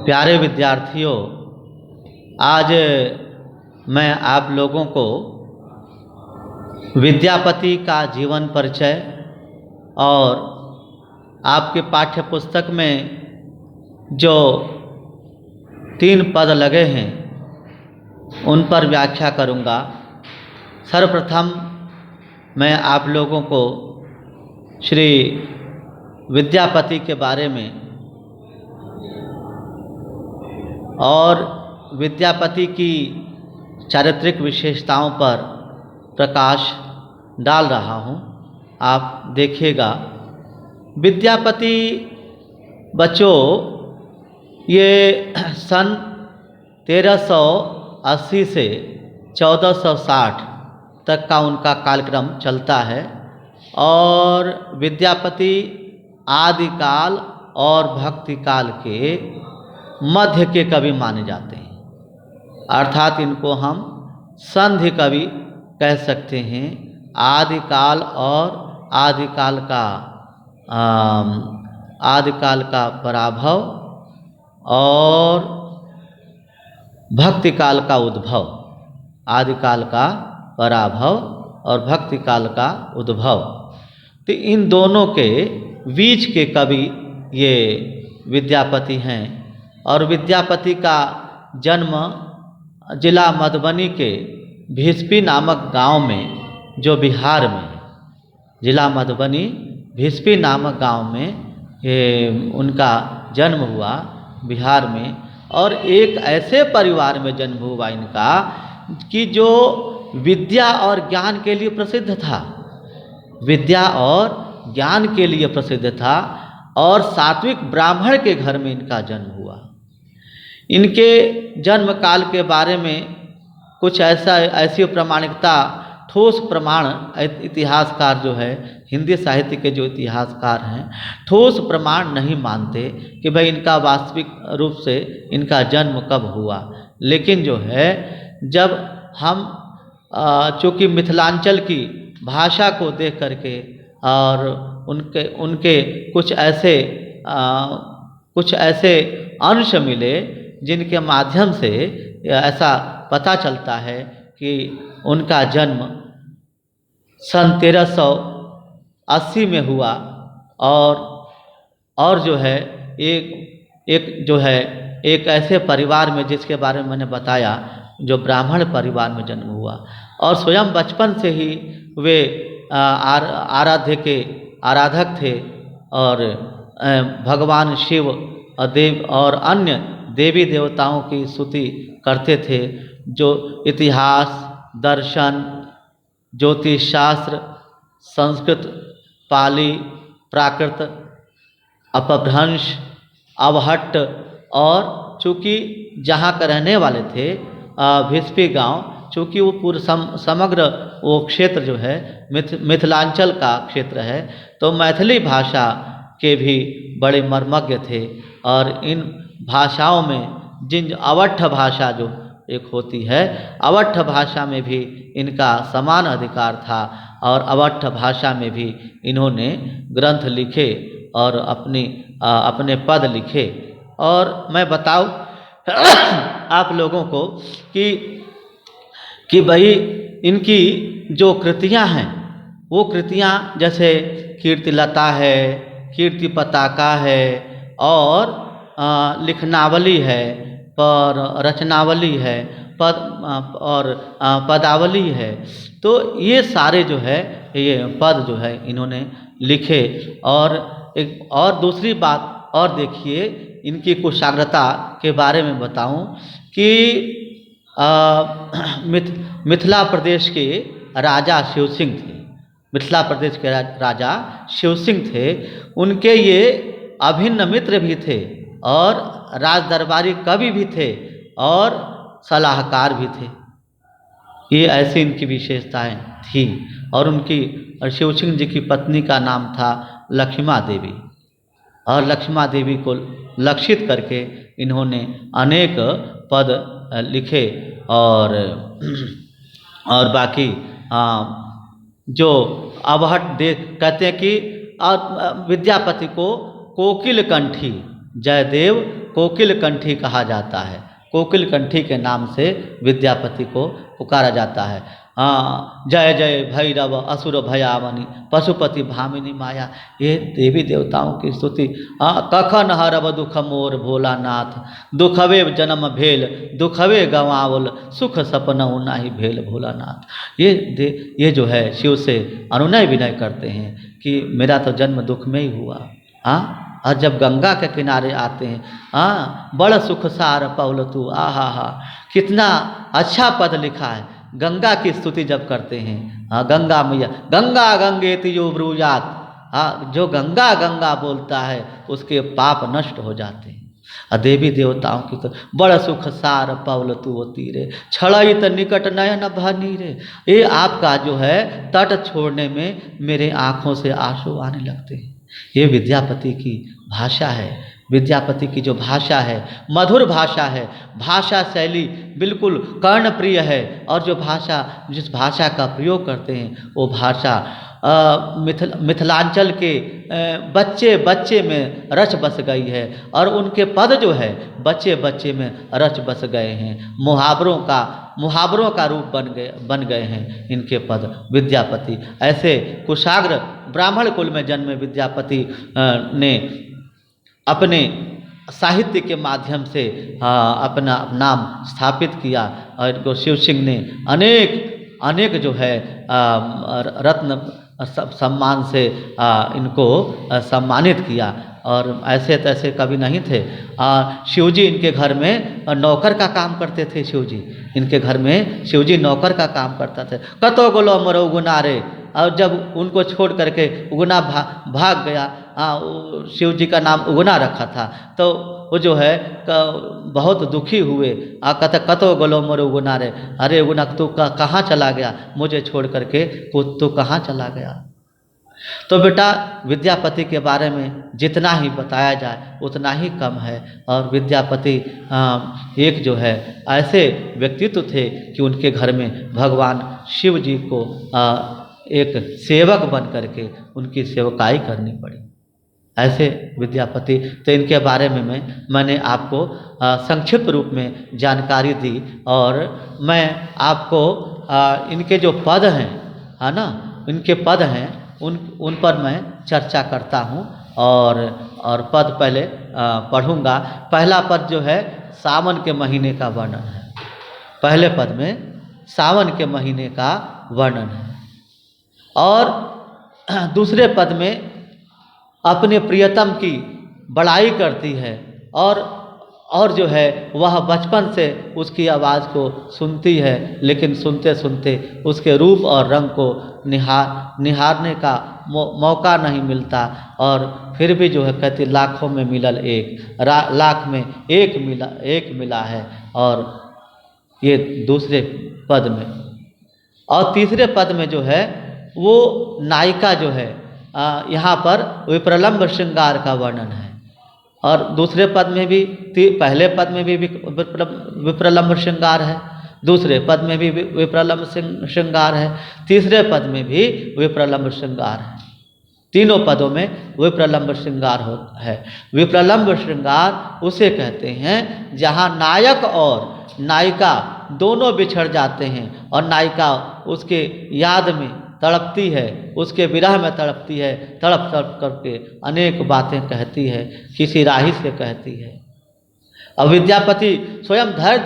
प्यारे विद्यार्थियों, आज मैं आप लोगों को विद्यापति का जीवन परिचय और आपके पाठ्य पुस्तक में जो 3 पद लगे हैं उन पर व्याख्या करूंगा। सर्वप्रथम मैं आप लोगों को श्री विद्यापति के बारे में और विद्यापति की चारित्रिक विशेषताओं पर प्रकाश डाल रहा हूं। आप देखिएगा। विद्यापति बच्चों, ये सन 1380 से 1460 तक का उनका कालक्रम चलता है और विद्यापति आदिकाल और भक्ति काल के मध्य के कवि माने जाते हैं, अर्थात इनको हम संधि कवि कह सकते हैं। आदिकाल और आदिकाल का पराभव और भक्ति काल का उद्भव। आदिकाल का पराभव और भक्ति काल का उद्भव, तो इन दोनों के बीच के कवि ये विद्यापति हैं। और विद्यापति का जन्म जिला मधुबनी के भिस्पी नामक गांव में, जो बिहार में है, जिला मधुबनी भिस्पी नामक गांव में उनका जन्म हुआ, बिहार में। और एक ऐसे परिवार में जन्म हुआ इनका कि जो विद्या और ज्ञान के लिए प्रसिद्ध था, विद्या और ज्ञान के लिए प्रसिद्ध था, और सात्विक ब्राह्मण के घर में इनका जन्म हुआ। इनके जन्म काल के बारे में कुछ ऐसी प्रमाणिकता, ठोस प्रमाण इतिहासकार जो है, हिंदी साहित्य के जो इतिहासकार हैं, ठोस प्रमाण नहीं मानते कि भाई इनका वास्तविक रूप से इनका जन्म कब हुआ। लेकिन जो है, जब हम चूँकि मिथिलांचल की भाषा को देख करके और उनके कुछ ऐसे अंश मिले जिनके माध्यम से ऐसा पता चलता है कि उनका जन्म सन 1380 में हुआ। और जो है एक ऐसे परिवार में, जिसके बारे में मैंने बताया, जो ब्राह्मण परिवार में जन्म हुआ। और स्वयं बचपन से ही वे आराधक थे और भगवान शिव और अन्य देवी देवताओं की स्तुति करते थे, जो इतिहास, दर्शन, ज्योतिष शास्त्र, संस्कृत, पाली, प्राकृत, अपभ्रंश, अवहट्ट, और चूँकि जहाँ का रहने वाले थे भिस्पी गांव, चूँकि वो पूरे समग्र वो क्षेत्र जो है मिथिलांचल का क्षेत्र है, तो मैथिली भाषा के भी बड़े मर्मज्ञ थे। और इन भाषाओं में जिन अवट्ठ भाषा जो एक होती है, अवट्ठ भाषा में भी इनका समान अधिकार था और अवट्ठ भाषा में भी इन्होंने ग्रंथ लिखे और अपने पद लिखे। और मैं बताऊं आप लोगों को कि भाई इनकी जो कृतियां हैं, वो कृतियां जैसे कीर्तिलता है, कीर्ति पताका है, और लिखनावली है, पर रचनावली है, पदावली है। तो ये सारे जो है, ये पद जो है इन्होंने लिखे। और एक और दूसरी बात और देखिए, इनकी कुशाग्रता के बारे में बताऊं कि मिथिला प्रदेश के राजा शिव सिंह थे। मिथिला प्रदेश के राजा शिव सिंह थे। उनके ये अभिन्न मित्र भी थे और राज दरबारी कवि भी थे और सलाहकार भी थे। ये ऐसी इनकी विशेषताएं थी। और उनकी शिव सिंह जी की पत्नी का नाम था लक्ष्मा देवी, और लक्ष्मा देवी को लक्षित करके इन्होंने अनेक पद लिखे। और बाकी जो अवहट कहते हैं कि विद्यापति को कोकिल कंठी जयदेव कोकिल कंठी कहा जाता है। कोकिल कंठी के नाम से विद्यापति को पुकारा जाता है। हाँ, जय जय भैरव असुर भयावनी पशुपति भामिनी माया, ये देवी देवताओं की स्तुति। हाँ, कखन हरब दुख मोर भोलानाथ, दुखवे जन्म भेल दुखवे गंवावल, सुख सपनहु नाही भेल भोलानाथ। ये जो है शिव से अनुनय विनय करते हैं कि मेरा तो जन्म दुख में ही हुआ। हाँ, और जब गंगा के किनारे आते हैं, हाँ, बड़ सुख सार पौल तू, आहा हा, कितना अच्छा पद लिखा है। गंगा की स्तुति जब करते हैं, हाँ, गंगा मैया, गंगा गंगेति यो ब्रूयात, हाँ, जो गंगा गंगा बोलता है उसके पाप नष्ट हो जाते हैं। देवी देवताओं की तो बड़ सुख सार पौल तू तीरे, छड़ित निकट नयन भनी रे, ये आपका जो है तट छोड़ने में मेरे आँखों से आंसू आने लगते हैं। ये विद्यापति की भाषा है। विद्यापति की जो भाषा है मधुर भाषा है, भाषा शैली बिल्कुल कर्णप्रिय है। और जो भाषा, जिस भाषा का प्रयोग करते हैं वो भाषा मिथिलांचल के बच्चे बच्चे में रच बस गई है। और उनके पद जो है बच्चे बच्चे में रच बस गए हैं। मुहावरों का रूप बन गए हैं इनके पद। विद्यापति ऐसे कुशाग्र ब्राह्मण कुल में जन्मे विद्यापति ने अपने साहित्य के माध्यम से अपना नाम स्थापित किया। और इनको शिव सिंह ने अनेक जो है रत्न सम्मान से इनको सम्मानित किया। और ऐसे तैसे कभी नहीं थे। शिवजी इनके घर में नौकर का काम करते थे। शिवजी इनके घर में शिवजी नौकर का काम करता थे। कतो गोलो मरो गुनारे, और जब उनको छोड़ करके उगना भाग गया, शिव जी का नाम उगना रखा था, तो वो जो है बहुत दुखी हुए। कहते कतो गोलो मरो उगना रे, अरे उगना तू कहाँ चला गया, मुझे छोड़ करके तू कहाँ चला गया। तो बेटा विद्यापति के बारे में जितना ही बताया जाए उतना ही कम है। और विद्यापति एक जो है ऐसे व्यक्तित्व थे कि उनके घर में भगवान शिव जी को एक सेवक बन करके उनकी सेवकाई करनी पड़ी। ऐसे विद्यापति, तो इनके बारे में मैंने आपको संक्षिप्त रूप में जानकारी दी। और मैं आपको इनके जो पद हैं, है ना, इनके पद हैं उन पर मैं चर्चा करता हूँ। और पद पहले पढ़ूँगा। पहला पद जो है सावन के महीने का वर्णन है। पहले पद में सावन के महीने का वर्णन है। और दूसरे पद में अपने प्रियतम की बड़ाई करती है। और जो है वह बचपन से उसकी आवाज़ को सुनती है, लेकिन सुनते सुनते उसके रूप और रंग को निहारने का मौका नहीं मिलता। और फिर भी जो है कहती लाखों में मिलल एक, लाख में एक मिला है। और ये दूसरे पद में। और तीसरे पद में जो है वो नायिका जो है यहाँ पर विप्रलंब श्रृंगार का वर्णन है। और दूसरे पद में भी, पहले पद में भी विप्रलंब श्रृंगार है, दूसरे पद में भी विप्रलंब श्रृंगार है, तीसरे पद में भी विप्रलंब श्रृंगार है। तीनों पदों में विप्रलंब श्रृंगार है। विप्रलंब श्रृंगार उसे कहते हैं जहाँ नायक और नायिका दोनों बिछड़ जाते हैं और नायिका उसके याद में तड़पती है, उसके विरह में तड़पती है, तड़प करके अनेक बातें कहती है, किसी राही से कहती है। अब विद्यापति स्वयं धैर्य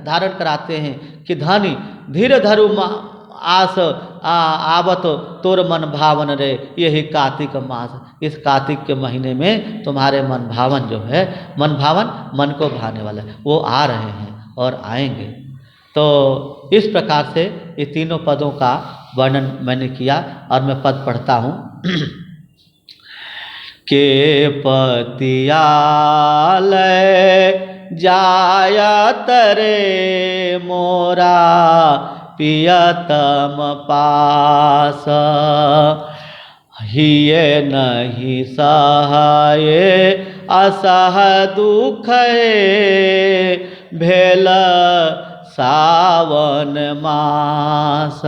धारण कराते हैं कि धनी धीर धरु आस आवत तोर मन भावन रे, यही कार्तिक मास, इस कार्तिक के महीने में तुम्हारे मन भावन जो है, मन भावन मन को भाने वाला है, वो आ रहे हैं और आएंगे। तो इस प्रकार से ये तीनों पदों का वर्णन मैंने किया। और मैं पद पढ़ता हूँ। के पतियालय जायत रे मोरा पियतम पास, हिये नहीं सहाय असह दुख भेल सावन मास,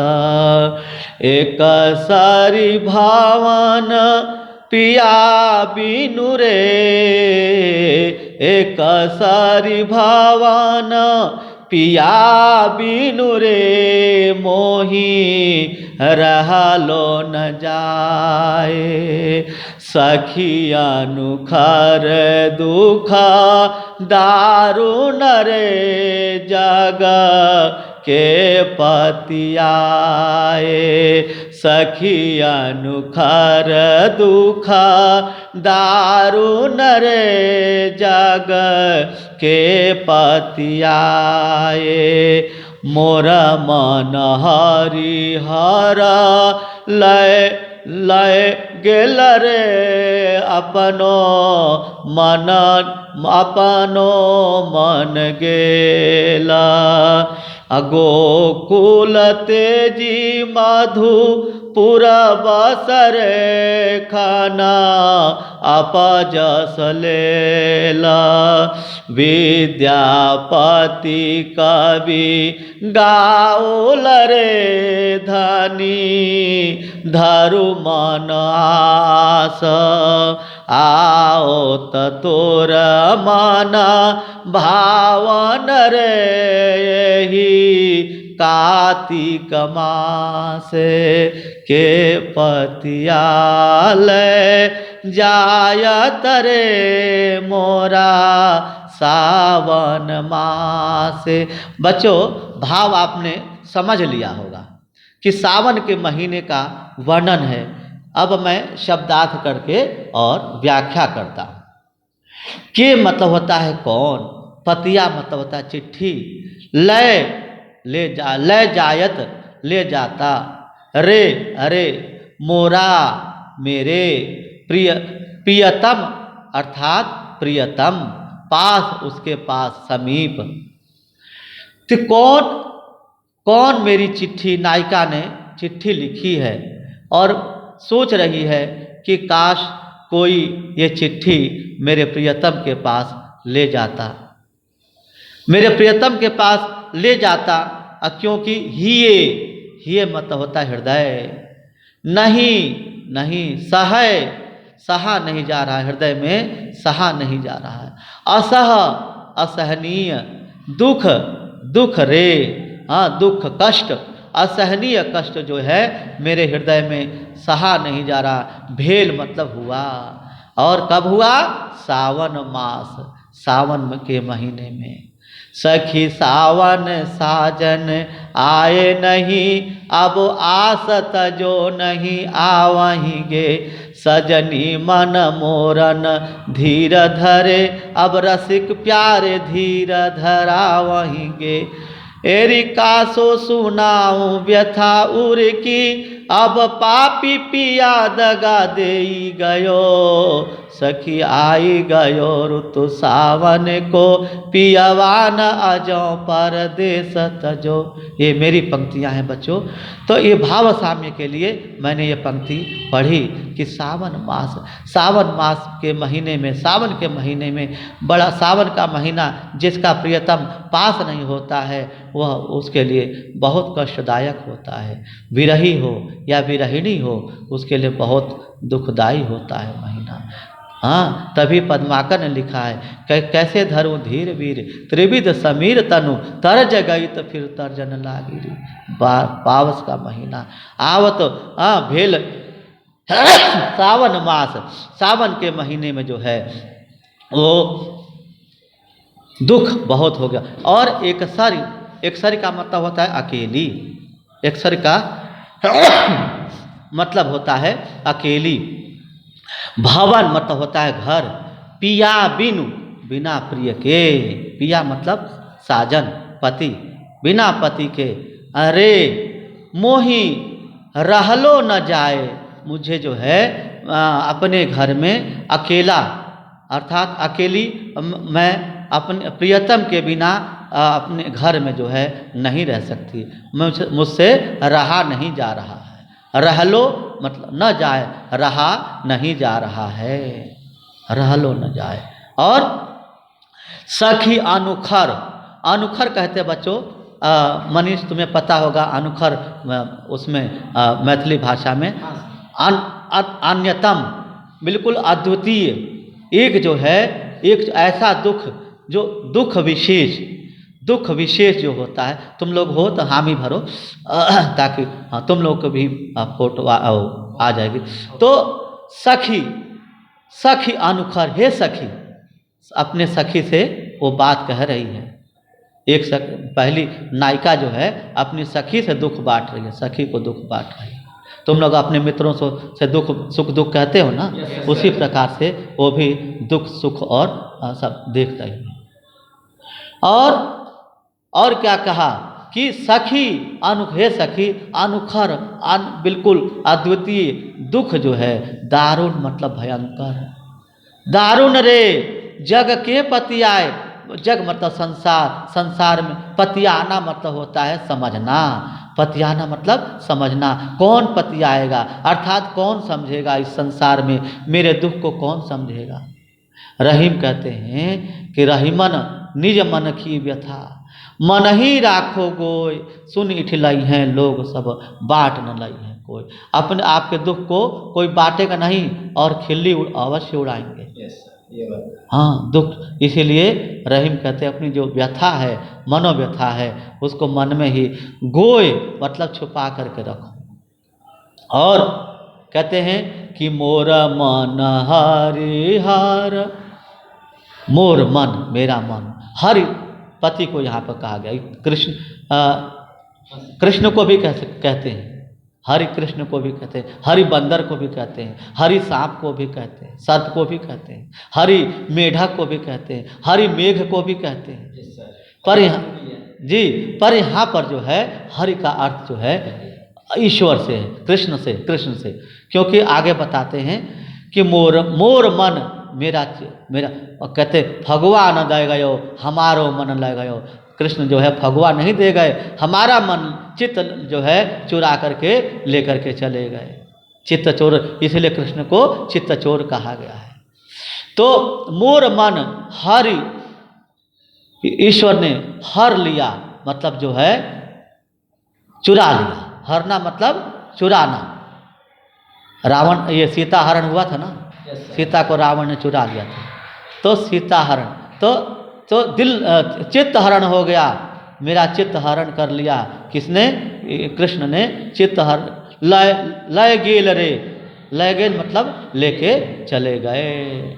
एक सारी भावन पिया बिनु रे, एक सारी भावना पिया बिनु रे मोही रहलो न जाए। सखिया नुखर दुखा दारुण रे जग के पतियाए। सखिया नुखर दुखा दारुण रे जग के पतियाए। मोर मन हरिहर लय लय गेल रे अपनो मन गेला। गोकुल तेजी मधुपुर बसरे खाना अपजस लेला। विद्यापति कवि गाउल रे धनी धरु मन आस। आओ तोर मन भावन रे यही कार्तिक मास के पतियाले जायत रे मोरा सावन मास। बच्चों, भाव आपने समझ लिया होगा कि सावन के महीने का वर्णन है। अब मैं शब्दार्थ करके और व्याख्या करता हूँ। के मतलब होता है कौन, पतिया मतलब होता है चिट्ठी, लय लय जायत ले जाता, रे अरे, मोरा मेरे, प्रियतम अर्थात प्रियतम, पास उसके पास, समीप। तो कौन मेरी चिट्ठी, नायिका ने चिट्ठी लिखी है और सोच रही है कि काश कोई ये चिट्ठी मेरे प्रियतम के पास ले जाता, मेरे प्रियतम के पास ले जाता। क्योंकि हिये मतलब होता है हृदय, नहीं सहा नहीं जा रहा है, हृदय में सहा नहीं जा रहा है। असहनीय, दुख रे, दुख कष्ट, असहनीय कष्ट जो है मेरे हृदय में सहा नहीं जा रहा। भेल मतलब हुआ, और कब हुआ, सावन मास, सावन के महीने में। सखी सावन साजन आए नहीं, अब आसत जो नहीं आवहीं गे। सजनी मन मोरन धीर धरे, अब रसिक प्यारे धीर धरावहीं गे। एरी कासो सुनाऊं व्यथा उर की, अब पापी पिया दगा देई गयो। सखी आई गयो ऋतु सावन को, पियवान अजो परदेस तजो। ये मेरी पंक्तियां हैं बच्चों। तो ये भाव साम्य के लिए मैंने ये पंक्ति पढ़ी कि सावन मास के महीने में, सावन के महीने में, बड़ा सावन का महीना जिसका प्रियतम पास नहीं होता है, वह उसके लिए बहुत कष्टदायक होता है। विरही हो या विरहिणी हो, उसके लिए बहुत दुखदाई होता है महीना। तभी पद्माकर ने लिखा है, कैसे धरूं धीर वीर, त्रिविध समीर तनु, तरज गई तो फिर तर्जन लागी। पावस का महीना आवत भेल सावन मास, सावन के महीने में जो है वो दुख बहुत हो गया। और एक सरी का मतलब होता है अकेली, एक सरी का मतलब होता है अकेली। भवन मतलब होता है घर। पिया बिना प्रिय के, पिया मतलब साजन पति, बिना पति के। अरे मोही रहलो न जाए, मुझे जो है अपने घर में अकेला, अर्थात अकेली मैं अपने प्रियतम के बिना अपने घर में जो है नहीं रह सकती, मुझसे रहा नहीं जा रहा है। रहलो मतलब न जाए, रहा नहीं जा रहा है, रहलो न जाए। और सखी अनुखर, अनुखर कहते बच्चों, मनीष तुम्हें पता होगा अनुखर उसमें मैथिली भाषा में अन्यतम, बिल्कुल अद्वितीय, एक जो है एक ऐसा दुख जो दुख विशेष जो होता है, तुम लोग हो तो हामी भरो ताकि हाँ तुम लोग को भी फोटो आ जाएगी। तो सखी अनुखर, हे सखी, अपने सखी से वो बात कह रही है। पहली नायिका जो है अपनी सखी से दुख बांट रही है, सखी को दुख बांट रही है। तुम लोग अपने मित्रों से सुख दुख कहते हो ना, उसी प्रकार से वो भी दुख सुख और सब देख रही है। और क्या कहा कि सखी हे सखी अनुखर, बिल्कुल अद्वितीय दुख जो है, दारुण मतलब भयंकर, दारुण रे जग के पति आए। जग मतलब संसार में पतियाना मतलब होता है समझना, पतियाना मतलब समझना। कौन पति आएगा, अर्थात कौन समझेगा इस संसार में, मेरे दुख को कौन समझेगा। रहीम कहते हैं कि रहीमन निज मन की व्यथा, मन ही राखो गोय, सुन इठलाई हैं लोग सब, बाट न लाई है कोई। अपने आपके दुख को कोई बांटेगा नहीं और खिल्ली अवश्य उड़ाएंगे। हाँ दुख, इसीलिए रहीम कहते हैं अपनी जो व्यथा है, मनोव्यथा है, उसको मन में ही गोय मतलब छुपा करके रखो। और कहते हैं कि मोर मन हरिहर, मोर मन मेरा मन, हरि पति को यहाँ पर कहा गया। कृष्ण को भी कहते हैं, हरि कृष्ण को भी कहते हैं, हरि बंदर को भी कहते हैं, हरि सांप को भी कहते हैं, सर्प को भी कहते हैं, हरि मेढक को भी कहते हैं, हरि मेघ को भी कहते हैं। पर यहाँ पर जो है हरि का अर्थ जो है ईश्वर से है, कृष्ण से, क्योंकि आगे बताते हैं कि मोर मन मेरा और कहते फगवा न दे गयो हमारो मन ले गयो। कृष्ण जो है फगवा नहीं दे गए, हमारा मन चित्त जो है चुरा करके लेकर के चले गए, चित्त चोर, इसलिए कृष्ण को चित्त चोर कहा गया है। तो मोर मन हरि, ईश्वर ने हर लिया मतलब जो है चुरा लिया, हरना मतलब चुराना। रावण, ये सीता हरण हुआ था ना, सीता को रावण ने चुरा लिया था, तो सीता हरण, तो दिल चित्त हरण हो गया, मेरा चित्त हरण कर लिया किसने, कृष्ण ने चित्त हरण, लय गेल रे, लय गेल मतलब लेके चले गए।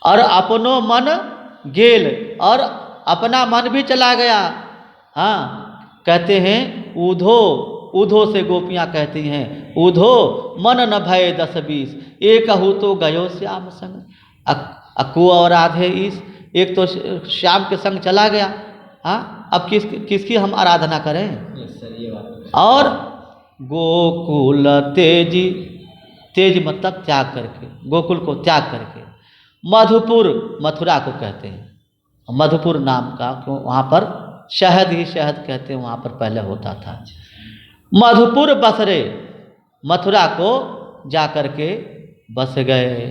और अपनो मन गेल, और अपना मन भी चला गया। हाँ कहते हैं ऊधो से गोपियाँ कहती हैं, ऊधो मन न भय 10-20, एक हु तो गयो श्याम संग, अकु और आधे ईस, एक तो श्याम के संग चला गया। हाँ अब किसकी हम आराधना करें। और गोकुल तेज मतलब त्याग करके, गोकुल को त्याग करके, मधुपुर मथुरा को कहते हैं, मधुपुर नाम का, क्यों वहाँ पर शहद ही शहद कहते हैं, वहाँ पर पहले होता था। मधुपुर बसरे, मथुरा को जा कर के बस गए।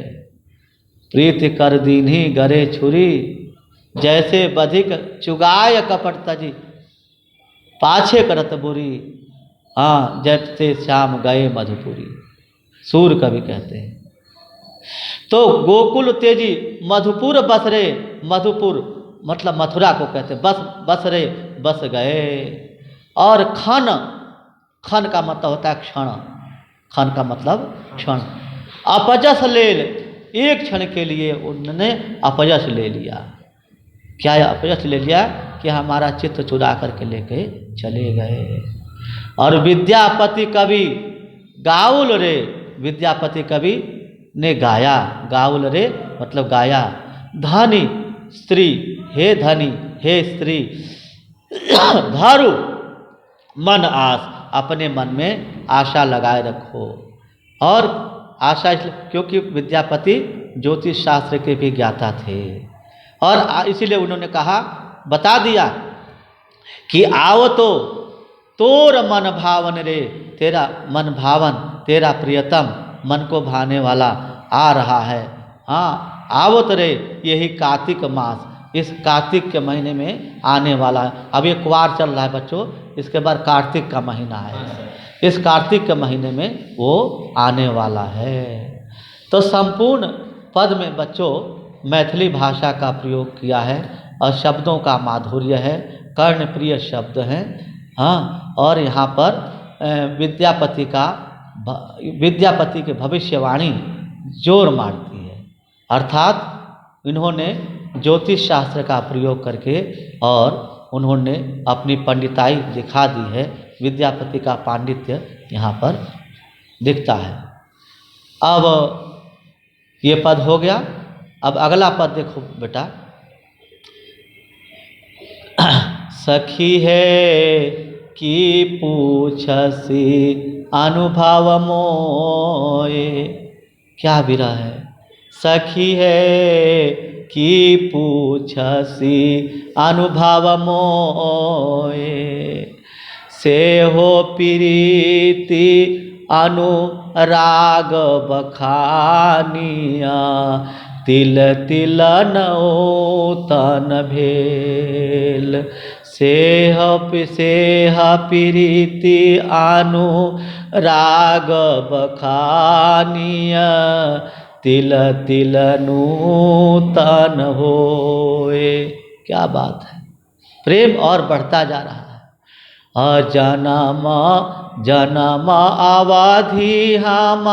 प्रीति कर दीन्ही गरे छुरी, जैसे बधिक चुगाय कपट तजी, पाछे करत बुरी, हाँ जैसे श्याम गए मधुपुरी, सूर कवि कहते हैं। तो गोकुल तेजी मधुपुर बसरे, मधुपुर मतलब मथुरा को कहते हैं, बसरे बस गए। और खन का मतलब होता है क्षण, खन का मतलब क्षण, अपजस लेल, एक क्षण के लिए उन्होंने अपजस ले लिया। क्या अपजस ले लिया कि हमारा चित्त चुरा करके लेके चले गए। और विद्यापति कवि गाउल रे, विद्यापति कवि ने गाया, गाउल रे मतलब गाया, धनी स्त्री, हे धनी हे स्त्री, धारू मन आस, अपने मन में आशा लगाए रखो। और आशा क्योंकि विद्यापति ज्योतिष शास्त्र के भी ज्ञाता थे, और इसीलिए उन्होंने कहा, बता दिया कि आओ तो तोर मन भावन रे, तेरा मन भावन, तेरा प्रियतम मन को भाने वाला आ रहा है। हाँ आवत रे, यही कार्तिक मास, इस कार्तिक के महीने में आने वाला है। अब ये कुवार चल रहा है बच्चों, इसके बाद कार्तिक का महीना है, इस कार्तिक के महीने में वो आने वाला है। तो संपूर्ण पद में बच्चों मैथिली भाषा का प्रयोग किया है और शब्दों का माधुर्य है, कर्णप्रिय शब्द हैं। हाँ, और यहाँ पर विद्यापति के भविष्यवाणी जोर मारती है। अर्थात इन्होंने ज्योतिष शास्त्र का प्रयोग करके और उन्होंने अपनी पंडिताई दिखा दी है। विद्यापति का पांडित्य यहाँ पर दिखता है। अब ये पद हो गया। अब अगला पद देखो बेटा। सखी है कि पूछसी अनुभव मोए। क्या विरह है। सखी है कि पूछसी अनुभव मोए, से हो प्रीति अनुराग बखानिया, तिल तिल नौतन भेल। सेह प्रीति अनुराग बखानिया, तिल तिल नूतन होए। क्या बात है। प्रेम और बढ़ता जा रहा है। जन्म जन्म अवधि हम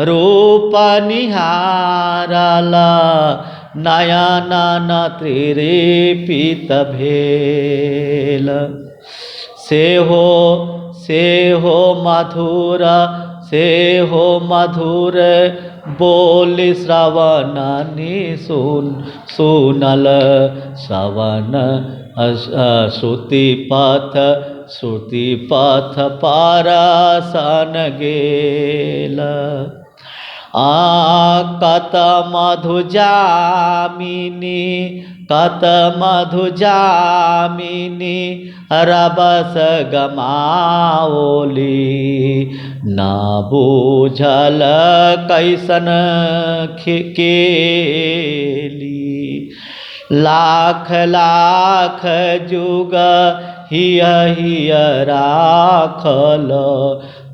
रूप निहारल, नयन न त्रिरेपित भेल। से हो मधुर बोल श्रवण सुनल, श्रवण श्रुति पथ परसन गेल। कत मधु जामिनी रबस गमाओली, न बूझल कैसन केली। लाख लाख जुग हिय राखल,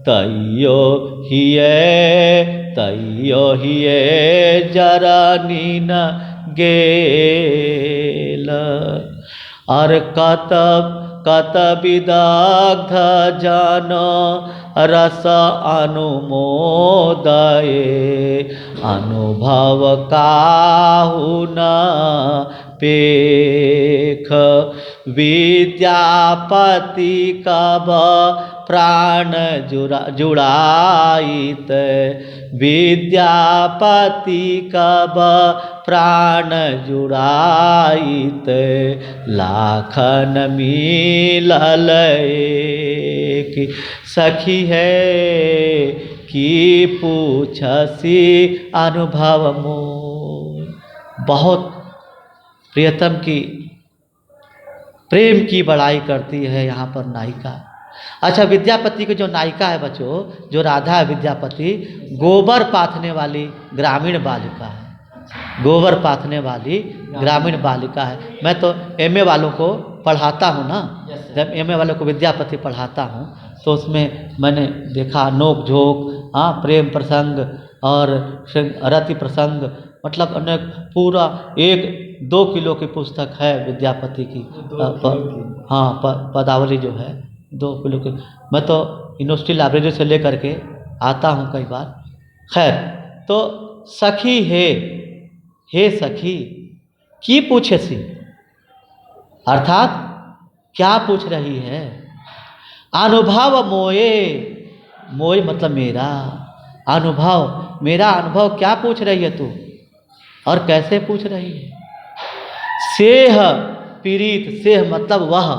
तैयो हिये जरनी न गेल। और कत विदग्ध जन रस अनुमोदये, अनुभव काहु न पेख। विद्यापति कब प्राण जुड़ाईत, विद्यापति कब प्राण जुड़ाईत। लाखन मिलल एक, सखी है कि पूछसी अनुभव मोर। बहुत प्रियतम की प्रेम की बड़ाई करती है यहाँ पर नायिका। अच्छा, विद्यापति की जो नायिका है बच्चों, जो राधा है विद्यापति, गोबर पाथने वाली ग्रामीण बालिका है। गोबर पाथने वाली ग्रामीण बालिका है। मैं तो एमए वालों को पढ़ाता हूँ ना, जब एमए वालों को विद्यापति पढ़ाता हूँ तो उसमें मैंने देखा नोक झोंक, हाँ, प्रेम प्रसंग और रति प्रसंग, मतलब अनेक पूरा 1-2 किलो की पुस्तक है विद्यापति की। पदावली जो है 2 किलो की। मैं तो यूनिवर्सिटी लाइब्रेरी से लेकर के आता हूँ कई बार। खैर, तो सखी हे सखी की पूछे सी, अर्थात क्या पूछ रही है। अनुभव मोए, मोए मतलब मेरा अनुभव, मेरा अनुभव क्या पूछ रही है तू, और कैसे पूछ रही है। सेह पीड़ित, सेह मतलब वह,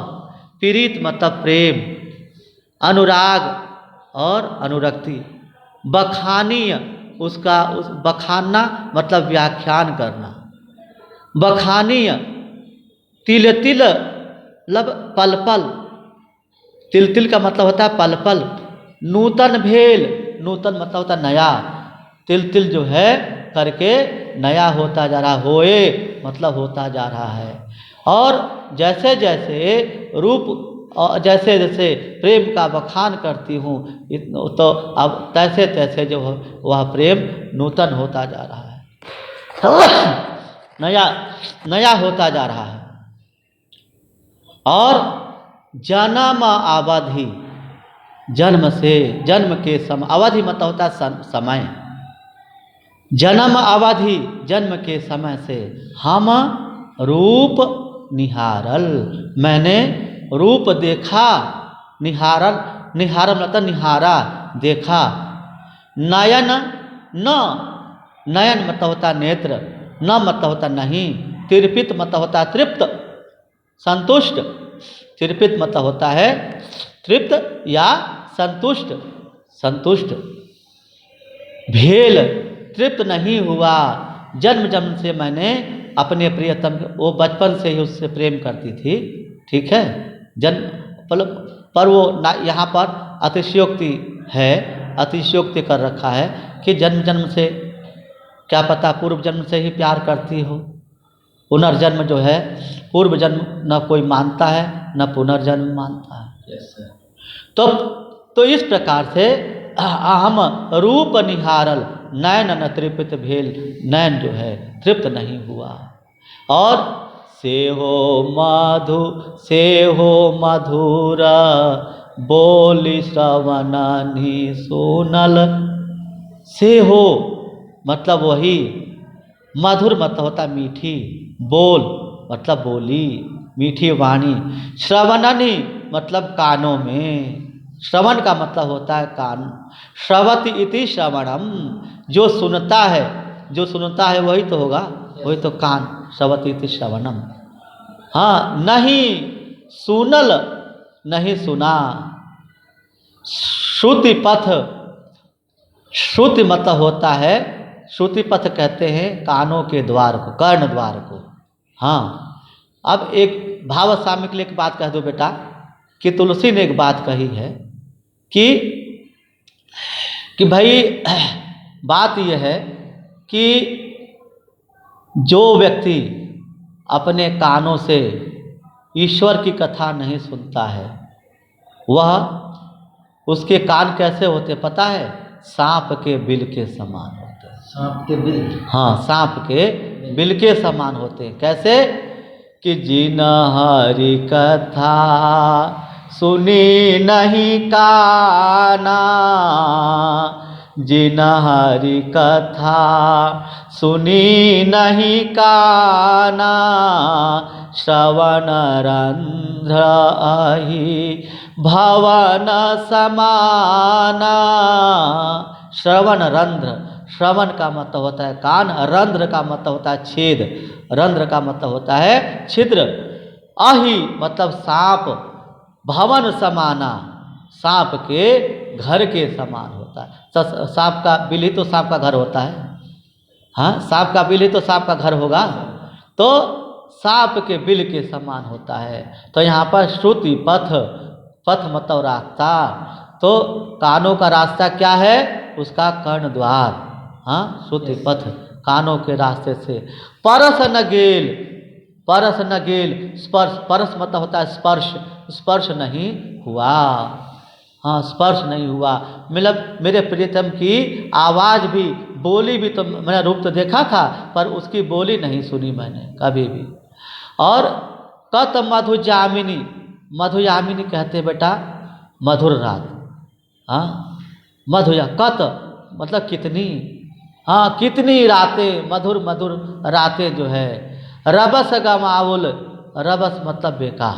पीड़ित मतलब प्रेम, अनुराग और अनुरक्ति, बखानीय उसका बखानना मतलब व्याख्यान करना, बखानीय, तिल तिल लब पल पल, तिल तिल का मतलब होता है पल पल, नूतन भेल, नूतन मतलब होता है नया, तिल तिल जो है करके नया होता जा रहा, होए मतलब होता जा रहा है। और जैसे जैसे रूप, जैसे जैसे प्रेम का बखान करती हूँ तो अब तैसे तैसे जो वह प्रेम नूतन होता जा रहा है। नया नया होता जा रहा है। और जन्म अवधि, जन्म से, जन्म के समय, अवधि मतलब होता है समय, जन्म अवधि, जन्म के समय से हम रूप निहारल, मैंने रूप देखा, निहारल, निहारल मतलब निहारा, देखा। नयन, न, नयन मतलब होता नेत्र, न मतलब होता नहीं, तृपित मतलब होता तृप्त, संतुष्ट, तृपित मतलब होता है तृप्त या संतुष्ट, संतुष्ट। भेल, तृप्त नहीं हुआ, जन्म जन्म से मैंने अपने प्रियतम, वो बचपन से ही उससे प्रेम करती थी, ठीक है, जन्म पर वो यहाँ पर अतिशयोक्ति है, अतिशयोक्ति कर रखा है कि जन्म जन्म से, क्या पता पूर्व जन्म से ही प्यार करती हो, पुनर्जन्म जो है, पूर्व जन्म न कोई मानता है न पुनर्जन्म मानता है। तो इस प्रकार से हम रूप निहारल, नयन न तृप्त भेल, नयन जो है तृप्त नहीं हुआ। और से हो मधुर बोली श्रवणानि सुनल, से हो मतलब वही, मधुर मतलब होता मीठी, बोल मतलब बोली, मीठी वाणी, श्रवणानि मतलब कानों में, श्रवण का मतलब होता है कान, श्रवति इति श्रवणम, जो सुनता है, जो सुनता है वही तो होगा, वही तो कान, श्रवति इति श्रवणम। हाँ, नहीं सुनल, नहीं सुना। श्रुति पथ, श्रुति मतलब होता है, श्रुति पथ कहते हैं कानों के द्वार को, कर्ण द्वार को। हाँ, अब एक भाव स्वामी के लिए एक बात कह दो बेटा, कि तुलसी ने एक बात कही है कि भाई बात यह है कि जो व्यक्ति अपने कानों से ईश्वर की कथा नहीं सुनता है, वह, उसके कान कैसे होते पता है? सांप के बिल के समान होते हैं। सांप के बिल? हाँ, सांप के बिल के समान होते हैं। कैसे? कि जिन हरि कथा सुनी नहीं काना, जिन हरि कथा सुनी नहीं काना, श्रवण रंध्र अहि भवन समाना। श्रवण रंध्र, श्रवण का मतलब होता है कान, रंध्र का मतलब होता है छेद, रंध्र का मतलब होता है छिद्र, अहि मतलब सांप, भवन समाना, सांप के घर के समान होता है। सांप का बिल ही तो सांप का घर होता है। हाँ, सांप का बिल ही तो सांप का घर होगा, तो सांप के बिल के समान होता है। तो यहाँ पर श्रुति पथ, पथ मतलब रास्ता, तो कानों का रास्ता क्या है? उसका कर्ण द्वार। हाँ, श्रुति पथ कानों के रास्ते से। परस न गेल, परस न गेल, स्पर्श, परस मतलब होता है स्पर्श, स्पर्श नहीं हुआ। हाँ, स्पर्श नहीं हुआ, मतलब मेरे प्रियतम की आवाज़ भी, बोली भी, तो मैंने रूप तो देखा था पर उसकी बोली नहीं सुनी मैंने कभी भी। और कत मधुजामिनी, मधुयामिनी कहते बेटा मधुर रात। हाँ, मधुया, कत मतलब कितनी, हाँ कितनी रातें, मधुर मधुर रातें जो है। रबस गमाउल, रबस मतलब बेकार,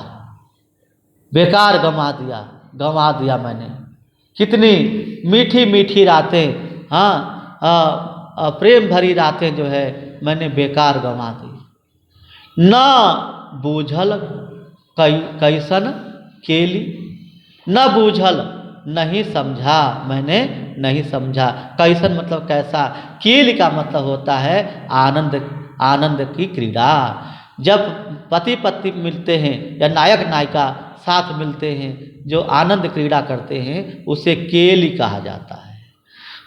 बेकार गमा दिया, गंवा दिया मैंने। कितनी मीठी मीठी रातें, हाँ प्रेम भरी रातें जो है मैंने बेकार गंवा दी। न बूझल कैसन केली, न बूझल नहीं समझा, मैंने नहीं समझा। कैसन मतलब कैसा, केली का मतलब होता है आनंद, आनंद की क्रीड़ा। जब पति पत्नी मिलते हैं या नायक नायिका साथ मिलते हैं, जो आनंद क्रीड़ा करते हैं, उसे केली कहा जाता है,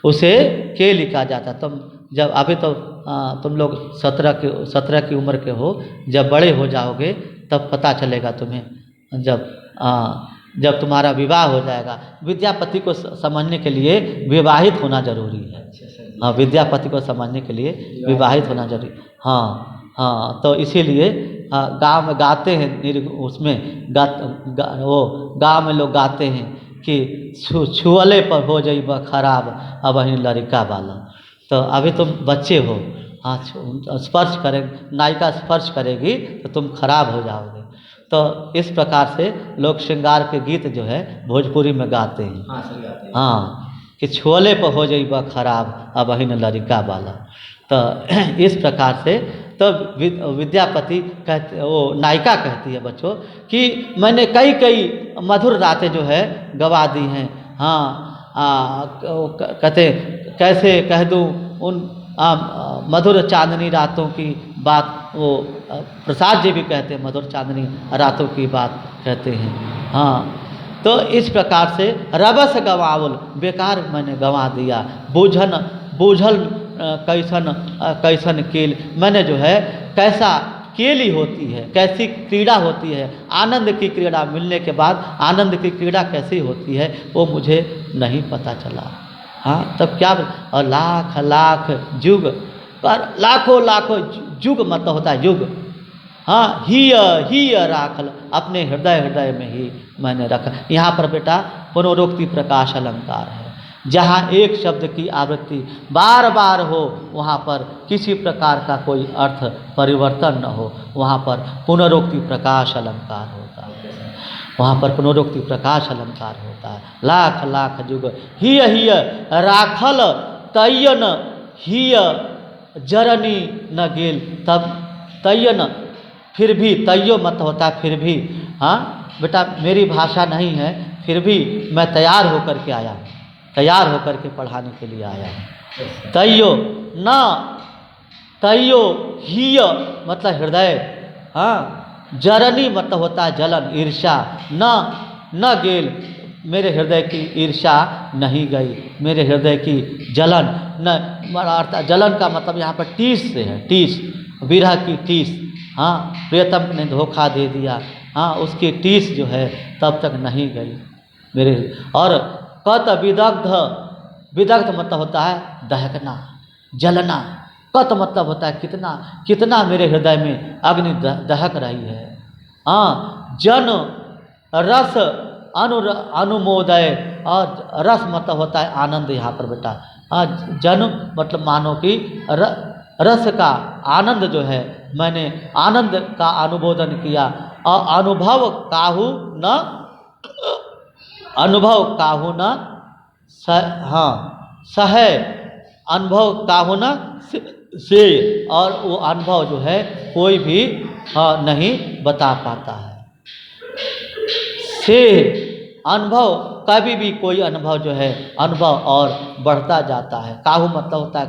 उसे केली कहा जाता है। तुम जब अभी तो तुम लोग 17 की उम्र के हो, जब बड़े हो जाओगे तब पता चलेगा तुम्हें, जब तुम्हारा विवाह हो जाएगा। विद्यापति को समझने के लिए विवाहित होना जरूरी है। हाँ, विद्यापति को समझने के लिए विवाहित होना जरूरी। हाँ हाँ, तो इसीलिए गाँव में गाते हैं, उसमें वो गाँव में लोग गाते हैं कि छुअले पर हो जाइबा खराब अब ही लड़का वाला। तो अभी तुम बच्चे हो, हाँ, स्पर्श करें, नायिका स्पर्श करेगी तो तुम खराब हो जाओगे। तो इस प्रकार से लोग श्रृंगार के गीत जो है भोजपुरी में गाते हैं। हाँ, सही गाते हैं। हाँ, कि छुअले पर हो जाइबा खराब अब ही लड़का वाला। तो इस प्रकार से तो विद्यापति कहते, वो नायिका कहती है बच्चों कि मैंने कई मधुर रातें जो है गवा दी हैं। हाँ, कहते कैसे कह दूँ उन मधुर चांदनी रातों की बात। वो प्रसाद जी भी कहते हैं मधुर चांदनी रातों की बात कहते हैं। हाँ, तो इस प्रकार से रबस गवावल, बेकार मैंने गंवा दिया। बूझल कैसन केल, मैंने जो है कैसा केली होती है, कैसी क्रीड़ा होती है, आनंद की क्रीड़ा, मिलने के बाद आनंद की क्रीड़ा कैसी होती है वो मुझे नहीं पता चला। हाँ, तब क्या, और लाख लाख युग पर लाखों युग मतलब होता है युग। हाँ, ही राखल, अपने हृदय में ही मैंने रखा। यहाँ पर बेटा पुनरोक्ति प्रकाश अलंकार है। जहाँ एक शब्द की आवृत्ति बार बार हो वहाँ पर किसी प्रकार का कोई अर्थ परिवर्तन न हो, वहाँ पर पुनरोक्ति प्रकाश अलंकार होता है। वहाँ पर पुनरोक्ति प्रकाश अलंकार होता है। लाख लाख युग हिय राखल तयन हिय जरनी न गेल, तब तयन फिर भी, तैयो मत होता है फिर भी। हाँ बेटा, मेरी भाषा नहीं है, फिर भी मैं तैयार होकर के आया, तैयार होकर के पढ़ाने के लिए आया। तैयो न, तैयो हिय मतलब हृदय, हाँ, जरनी मतलब होता है जलन, ईर्ष्या, न गेल, मेरे हृदय की ईर्ष्या नहीं गई, मेरे हृदय की जलन न, अर्थात जलन का मतलब यहाँ पर टीस से है, टीस, विरह की टीस। हाँ, प्रियतम ने धोखा दे दिया, हाँ, उसकी टीस जो है तब तक नहीं गई मेरे। और कत विदग्ध मतलब होता है दहकना, जलना। कत मतलब होता है कितना मेरे हृदय में अग्नि दहक रही है। हाँ, जन रस अनुमोदय, और रस मतलब होता है आनंद यहाँ पर बेटा। हाँ, जन मतलब मानो कि रस का आनंद जो है, मैंने आनंद का अनुमोदन किया। और अनुभव काहू न हाँ सहे, अनुभव काहू न से, और वो अनुभव जो है कोई भी नहीं बता पाता है। से अनुभव, कभी भी कोई अनुभव जो है, अनुभव और बढ़ता जाता है। काहू मतलब होता है